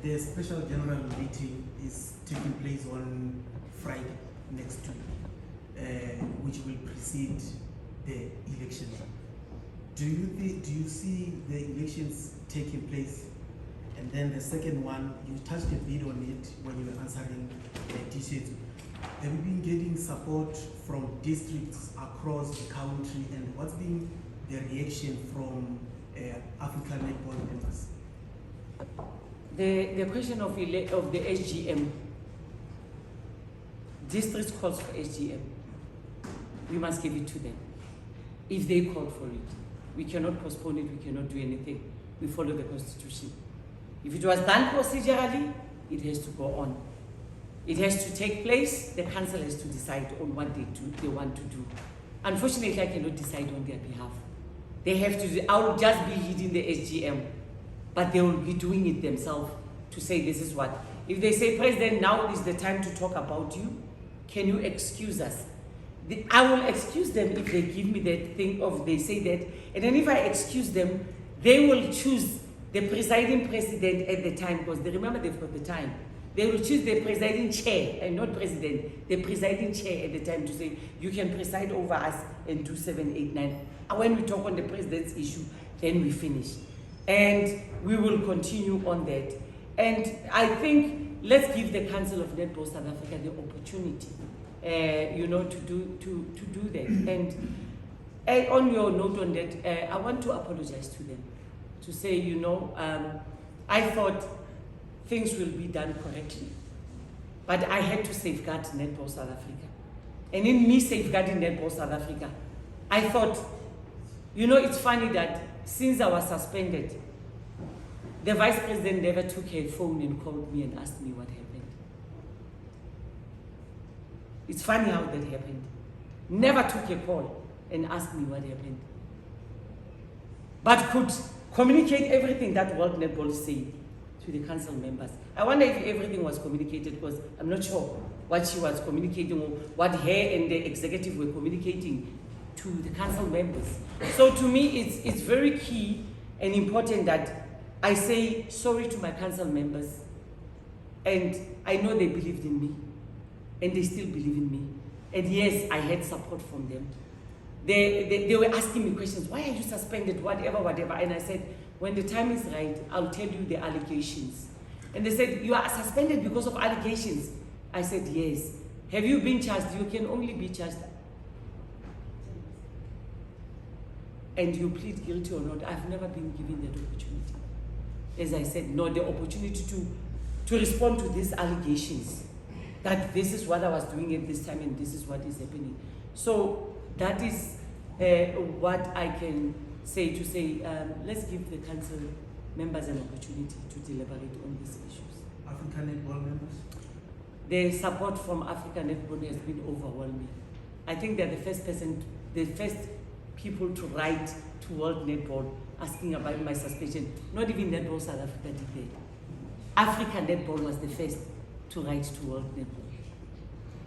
The special general meeting is taking place on Friday next week, which will precede the elections. Do you see the elections taking place? And then the second one, you touched a bit on it when you were answering Tishetsu. Have you been getting support from districts across the country, and what's been the reaction from African Netball members? The question of the SGM, districts calls for SGM. We must give it to them. If they call for it, we cannot postpone it, we cannot do anything. We follow the Constitution. If it was done procedurally, it has to go on. It has to take place. The council has to decide on what they want to do. Unfortunately, I cannot decide on their behalf. They have to, I will just be leading the SGM, but they will be doing it themselves to say this is what. If they say, President, now is the time to talk about you, can you excuse us? I will excuse them if they give me that thing of, they say that, and then if I excuse them, they will choose the presiding president at the time, because they remember they've got the time. They will choose the presiding chair, and not president, the presiding chair at the time to say, you can preside over us and do 7, 8, 9. And when we talk on the president's issue, then we finish. And we will continue on that. And I think, let's give the Council of Netball South Africa the opportunity, to do that. And on your note on that, I want to apologize to them, to say, I thought things will be done correctly, but I had to safeguard Netball South Africa. And in me safeguarding Netball South Africa, I thought, it's funny that since I was suspended, the Vice President never took her phone and called me and asked me what happened. It's funny how that happened. Never took a call and asked me what happened. But could communicate everything that World Netball said to the council members. I wonder if everything was communicated, because I'm not sure what she was communicating or what her and the executive were communicating to the council members. So to me, it's very key and important that I say sorry to my council members, and I know they believed in me, and they still believe in me. And yes, I had support from them. They were asking me questions, why are you suspended, whatever. And I said, when the time is right, I'll tell you the allegations. And they said, you are suspended because of allegations. I said, yes. Have you been charged? You can only be charged. And you plead guilty or not. I've never been given that opportunity. As I said, no, the opportunity to respond to these allegations, that this is what I was doing at this time and this is what is happening. So that is what I can say to say, let's give the council members an opportunity to deliberate on these issues. African Netball members? The support from African Netball has been overwhelming. I think they're the first people to write to World Netball asking about my suspension. Not even Netball South Africa did that. African Netball was the first to write to World Netball.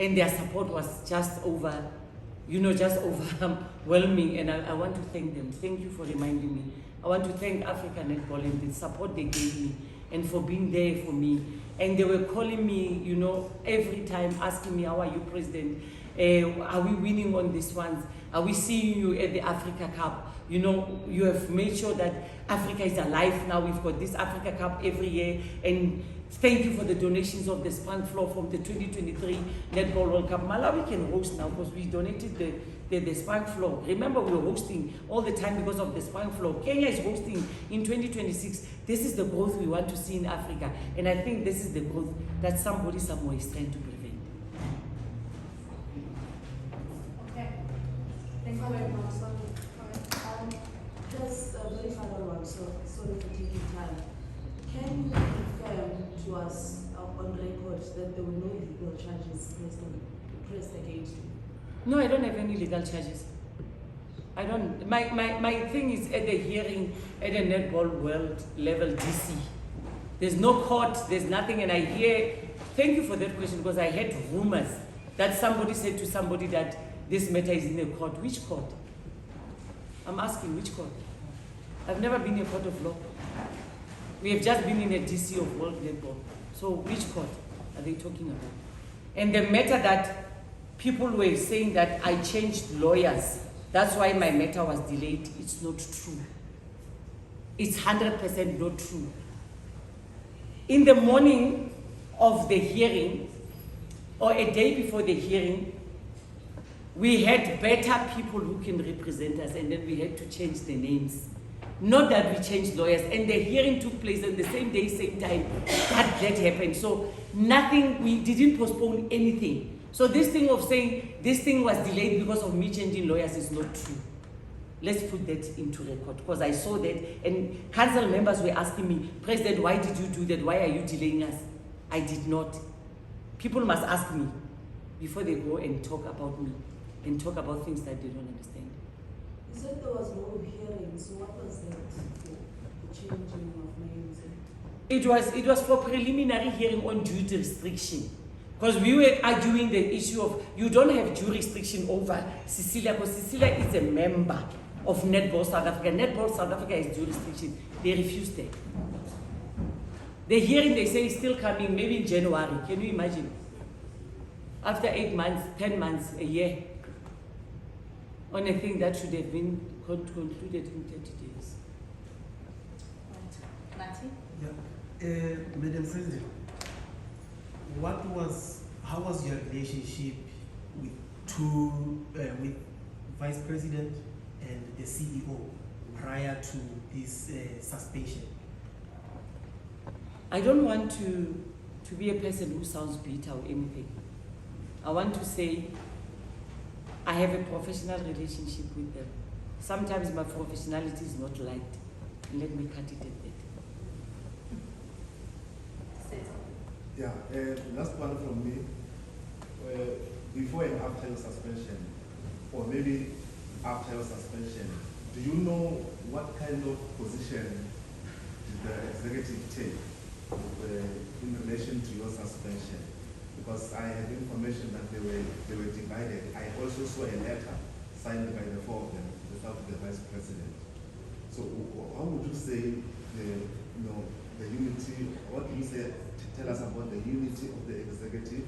And their support was just overwhelming, and I want to thank them. Thank you for reminding me. I want to thank African Netball and the support they gave me and for being there for me. And they were calling me, every time asking me, how are you, President? Are we winning on this one? Are we seeing you at the Africa Cup? You have made sure that Africa is alive now. We've got this Africa Cup every year. And thank you for the donations of the sponge floor from the 2023 Netball World Cup. Malawi can host now because we donated the sponge floor. Remember, we were hosting all the time because of the sponge floor. Kenya is hosting in 2026. This is the growth we want to see in Africa. And I think this is the growth that somebody somewhere is trying to prevent. Okay. Thank you very much. Just a very final one, so sorry for taking time. Can you confirm to us on record that there were no legal charges pressed against you? No, I don't have any legal charges. I don't. My thing is at the hearing at the Netball World level DC. There's no court, there's nothing, and I hear, thank you for that question, because I heard rumors that somebody said to somebody that this matter is in a court. Which court? I'm asking, which court? I've never been in a court of law. We have just been in a DC of World Netball. So which court are they talking about? And the matter that people were saying that I changed lawyers, that's why my matter was delayed, it's not true. It's 100% not true. In the morning of the hearing, or a day before the hearing, we had better people who can represent us, and then we had to change the names. Not that we changed lawyers, and the hearing took place on the same day, same time. That happened. So nothing, we didn't postpone anything. So this thing of saying this thing was delayed because of me changing lawyers is not true. Let's put that into record, because I saw that, and council members were asking me, President, why did you do that? Why are you delaying us? I did not. People must ask me before they go and talk about me and talk about things that they don't understand. You said there was no hearing, so what was that for? The changing of names? It was for preliminary hearing on due restriction. Because we were arguing the issue of you don't have jurisdiction over Cecilia, because Cecilia is a member of Netball South Africa. Netball South Africa is jurisdiction. They refused that. The hearing, they say, is still coming, maybe in January. Can you imagine? After 8 months, 10 months, a year, on a thing that should have been concluded in 30 days. Matty? Yeah. Madam President, how was your relationship with Vice President and the CEO prior to this suspension? I don't want to be a person who sounds bitter or anything. I want to say I have a professional relationship with them. Sometimes my professionality is not liked. Let me cut it at that. Yeah, last one from me. Before and after your suspension, or maybe after your suspension, do you know what kind of position did the executive take in relation to your suspension? Because I had information that they were divided. I also saw a letter signed by the four of them without the Vice President. So how would you say the unity, what do you say, tell us about the unity of the executive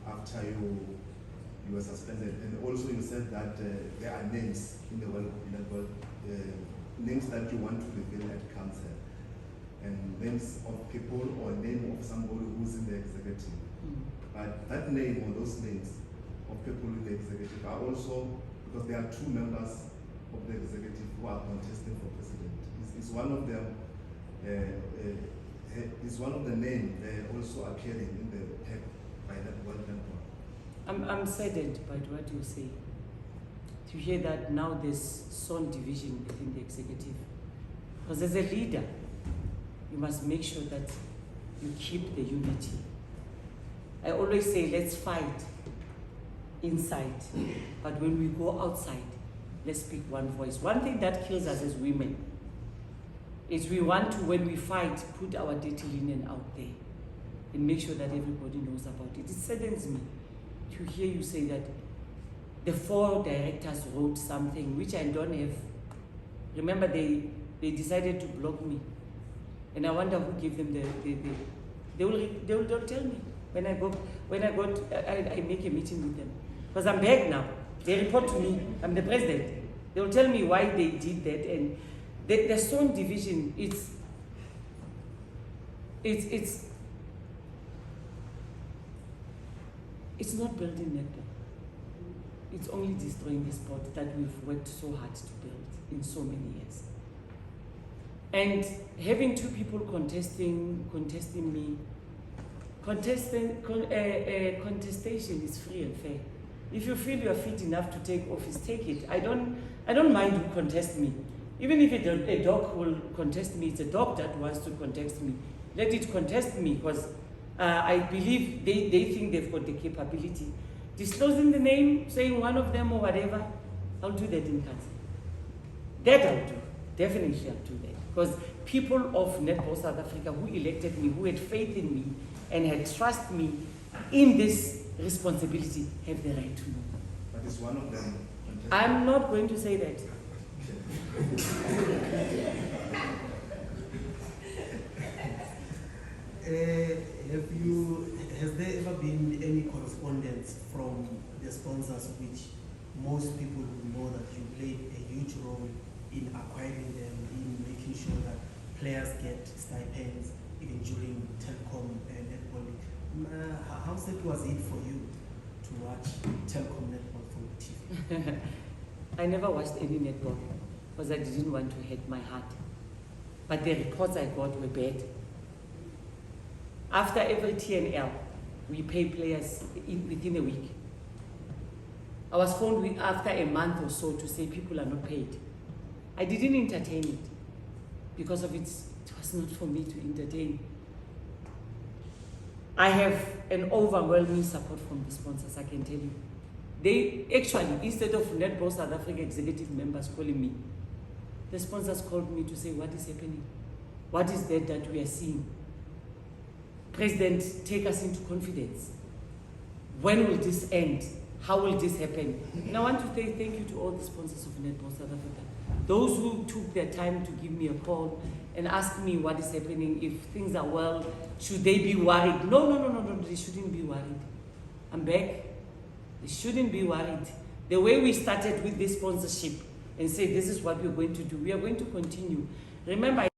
after you were suspended? And also you said that there are names in the world level, names that you want to reveal at council, and names of people or name of somebody who's in the executive. But that name or those names of people in the executive are also, because there are two members of the executive who are contesting for president. Is one of them, is one of the names also appearing in the PEC by that World Netball? I'm saddened by what you say. To hear that now there's some division within the executive. Because as a leader, you must make sure that you keep the unity. I always say, let's fight inside, but when we go outside, let's speak one voice. One thing that kills us as women is we want to, when we fight, put our dirty linen out there and make sure that everybody knows about it. It saddens me to hear you say that the 4 directors wrote something which I don't have. Remember, they decided to block me, and I wonder who gave them they will tell me. When I make a meeting with them, because I'm back now. They report to me. I'm the president. They will tell me why they did that, and the strong division. It's not building netball. It's only destroying the sport that we've worked so hard to build in so many years. And having 2 people contesting me. Contestation is free and fair. If you feel you are fit enough to take office, take it. I don't mind who contests me. Even if a dog will contest me, it's a dog that wants to contest me. Let it contest me, because I believe they think they've got the capability. Disclosing the name, saying one of them or whatever, I'll do that in council. That I'll do. Definitely I'll do that. Because people of Netball South Africa who elected me, who had faith in me, and had trust me in this responsibility, have the right to know. But is one of them contesting? I'm not going to say that. Has there ever been any correspondence from the sponsors, which most people would know that you played a huge role in acquiring them, in making sure that players get stipends even during Telkom and Netball League? How sad was it for you to watch Telkom Netball from the TV? I never watched any netball because I didn't want to hurt my heart. But the reports I got were bad. After every TNL, we pay players within a week. I was phoned after a month or so to say people are not paid. I didn't entertain it because of it was not for me to entertain. I have an overwhelming support from the sponsors, I can tell you. They actually, instead of Netball South Africa executive members calling me, the sponsors called me to say, what is happening? What is that we are seeing? President, take us into confidence. When will this end? How will this happen? And I want to say thank you to all the sponsors of Netball South Africa. Those who took their time to give me a call and ask me what is happening, if things are well, should they be worried? No, they shouldn't be worried. I'm back. They shouldn't be worried. The way we started with this sponsorship and say this is what we're going to do, we are going to continue. Remember,